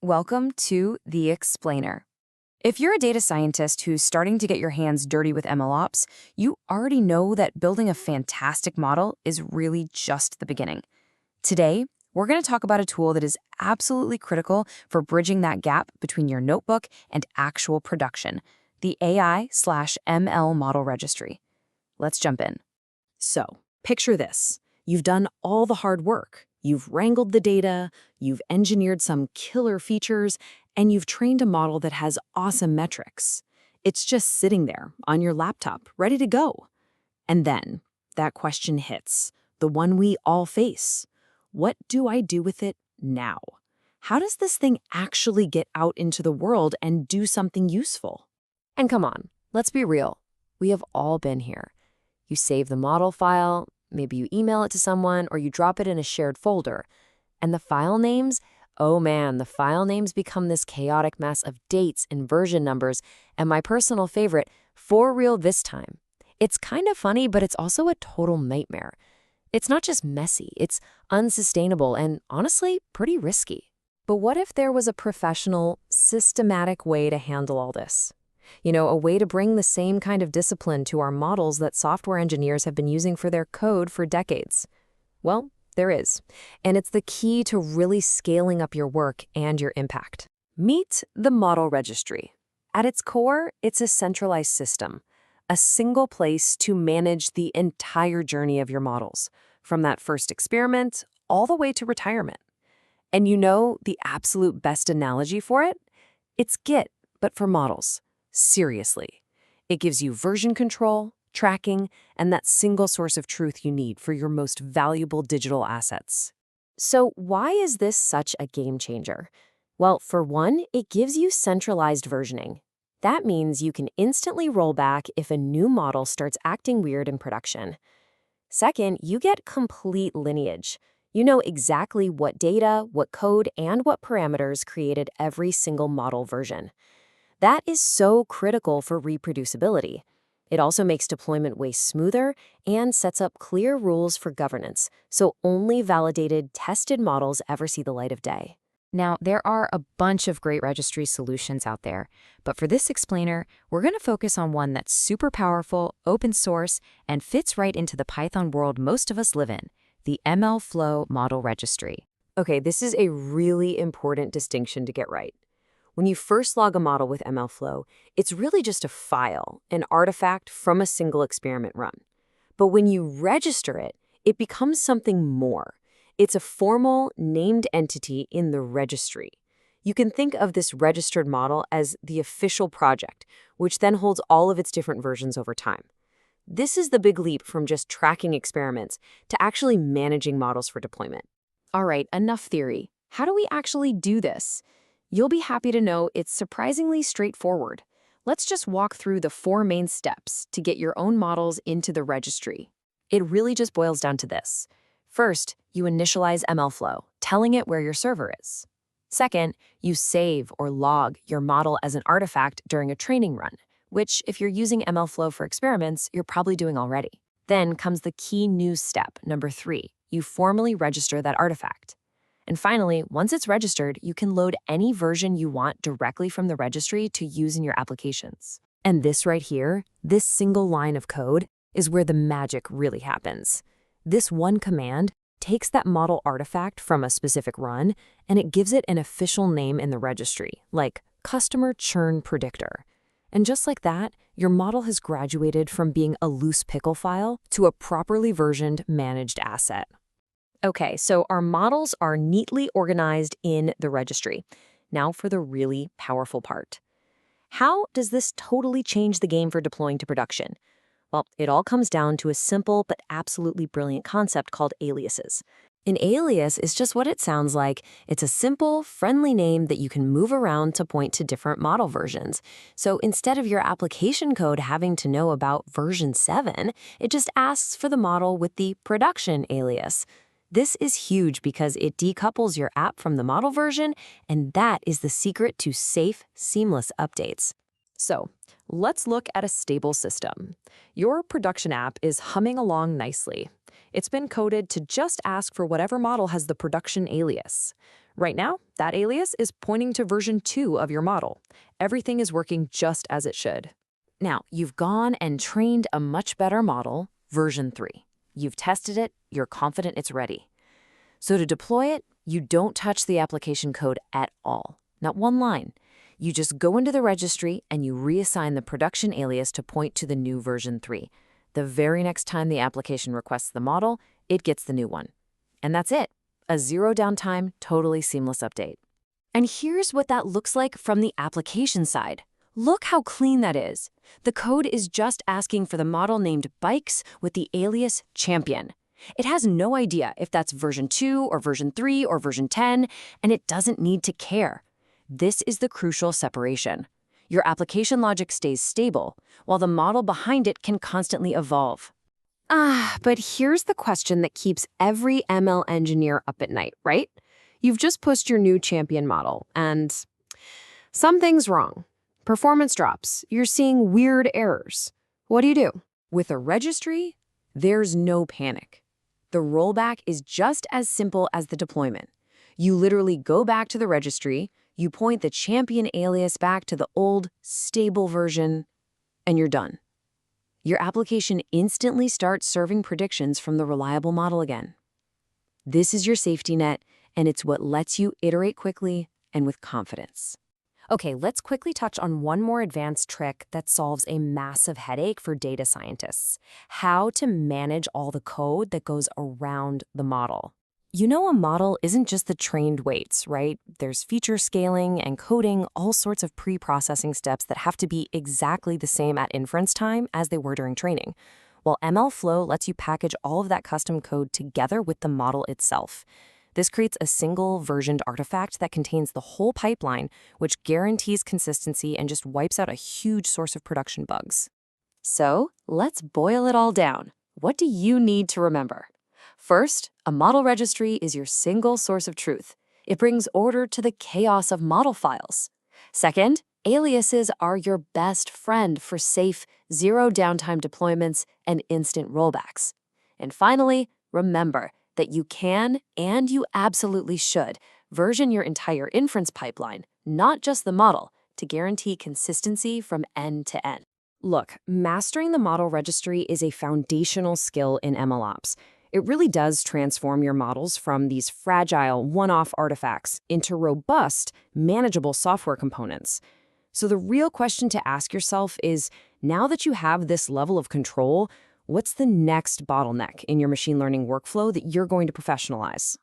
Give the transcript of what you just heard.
Welcome to The Explainer. If you're a data scientist who's starting to get your hands dirty with MLOps, you already know that building a fantastic model is really just the beginning. Today, we're going to talk about a tool that is absolutely critical for bridging that gap between your notebook and actual production, the AI/ML Model Registry. Let's jump in. So, picture this. You've done all the hard work. You've wrangled the data, you've engineered some killer features, and you've trained a model that has awesome metrics. It's just sitting there on your laptop, ready to go. And then, that question hits, the one we all face. What do I do with it now? How does this thing actually get out into the world and do something useful? And come on, let's be real. We have all been here. You save the model file, maybe you email it to someone, or you drop it in a shared folder. And the file names, oh man, the file names become this chaotic mess of dates and version numbers, and my personal favorite, for real this time. It's kind of funny, but it's also a total nightmare. It's not just messy, it's unsustainable and honestly, pretty risky. But what if there was a professional, systematic way to handle all this? You know, a way to bring the same kind of discipline to our models that software engineers have been using for their code for decades. Well, there is. And it's the key to really scaling up your work and your impact. Meet the Model Registry. At its core, it's a centralized system, a single place to manage the entire journey of your models, from that first experiment all the way to retirement. And you know the absolute best analogy for it? It's Git, but for models. Seriously. It gives you version control, tracking, and that single source of truth you need for your most valuable digital assets. So why is this such a game changer? Well, for one, it gives you centralized versioning. That means you can instantly roll back if a new model starts acting weird in production. Second, you get complete lineage. You know exactly what data, what code, and what parameters created every single model version. That is so critical for reproducibility. It also makes deployment way smoother and sets up clear rules for governance, so only validated, tested models ever see the light of day. Now, there are a bunch of great registry solutions out there, but for this explainer, we're going to focus on one that's super powerful, open source, and fits right into the Python world most of us live in, the MLflow Model Registry. Okay, this is a really important distinction to get right. When you first log a model with MLflow, it's really just a file, an artifact from a single experiment run. But when you register it, it becomes something more. It's a formal, named entity in the registry. You can think of this registered model as the official project, which then holds all of its different versions over time. This is the big leap from just tracking experiments to actually managing models for deployment. All right, enough theory. How do we actually do this? You'll be happy to know it's surprisingly straightforward. Let's just walk through the 4 main steps to get your own models into the registry. It really just boils down to this. First, you initialize MLflow, telling it where your server is. Second, you save or log your model as an artifact during a training run, which, if you're using MLflow for experiments, you're probably doing already. Then comes the key new step, number 3. You formally register that artifact. And finally, once it's registered, you can load any version you want directly from the registry to use in your applications. And this right here, this single line of code, is where the magic really happens. This one command takes that model artifact from a specific run, and it gives it an official name in the registry, like Customer Churn Predictor. And just like that, your model has graduated from being a loose pickle file to a properly versioned, managed asset. Okay, so our models are neatly organized in the registry. Now for the really powerful part. How does this totally change the game for deploying to production? Well, it all comes down to a simple but absolutely brilliant concept called aliases. An alias is just what it sounds like. It's a simple, friendly name that you can move around to point to different model versions. So instead of your application code having to know about version 7, it just asks for the model with the production alias. This is huge because it decouples your app from the model version, and that is the secret to safe, seamless updates. So, let's look at a stable system. Your production app is humming along nicely. It's been coded to just ask for whatever model has the production alias. Right now, that alias is pointing to version 2 of your model. Everything is working just as it should. Now, you've gone and trained a much better model, version 3. You've tested it, you're confident it's ready. So to deploy it, you don't touch the application code at all. Not one line. You just go into the registry and you reassign the production alias to point to the new version 3. The very next time the application requests the model, it gets the new one. And that's it. A zero downtime, totally seamless update. And here's what that looks like from the application side. Look how clean that is. The code is just asking for the model named bikes with the alias champion. It has no idea if that's version 2 or version 3 or version 10, and it doesn't need to care. This is the crucial separation. Your application logic stays stable, while the model behind it can constantly evolve. But here's the question that keeps every ML engineer up at night, right? You've just pushed your new champion model, and something's wrong. Performance drops. You're seeing weird errors. What do? With a registry, there's no panic. The rollback is just as simple as the deployment. You literally go back to the registry, you point the champion alias back to the old, stable version, and you're done. Your application instantly starts serving predictions from the reliable model again. This is your safety net, and it's what lets you iterate quickly and with confidence. Okay, let's quickly touch on one more advanced trick that solves a massive headache for data scientists: how to manage all the code that goes around the model. You know, a model isn't just the trained weights, right? There's feature scaling and coding, all sorts of pre-processing steps that have to be exactly the same at inference time as they were during training. Well, MLflow lets you package all of that custom code together with the model itself. This creates a single versioned artifact that contains the whole pipeline, which guarantees consistency and just wipes out a huge source of production bugs. So, let's boil it all down. What do you need to remember? First, a model registry is your single source of truth. It brings order to the chaos of model files. Second, aliases are your best friend for safe, zero-downtime deployments and instant rollbacks. And finally, remember that you can, and you absolutely should, version your entire inference pipeline, not just the model, to guarantee consistency from end to end. Look, mastering the model registry is a foundational skill in MLOps. It really does transform your models from these fragile, one-off artifacts into robust, manageable software components. So the real question to ask yourself is, now that you have this level of control, what's the next bottleneck in your machine learning workflow that you're going to professionalize?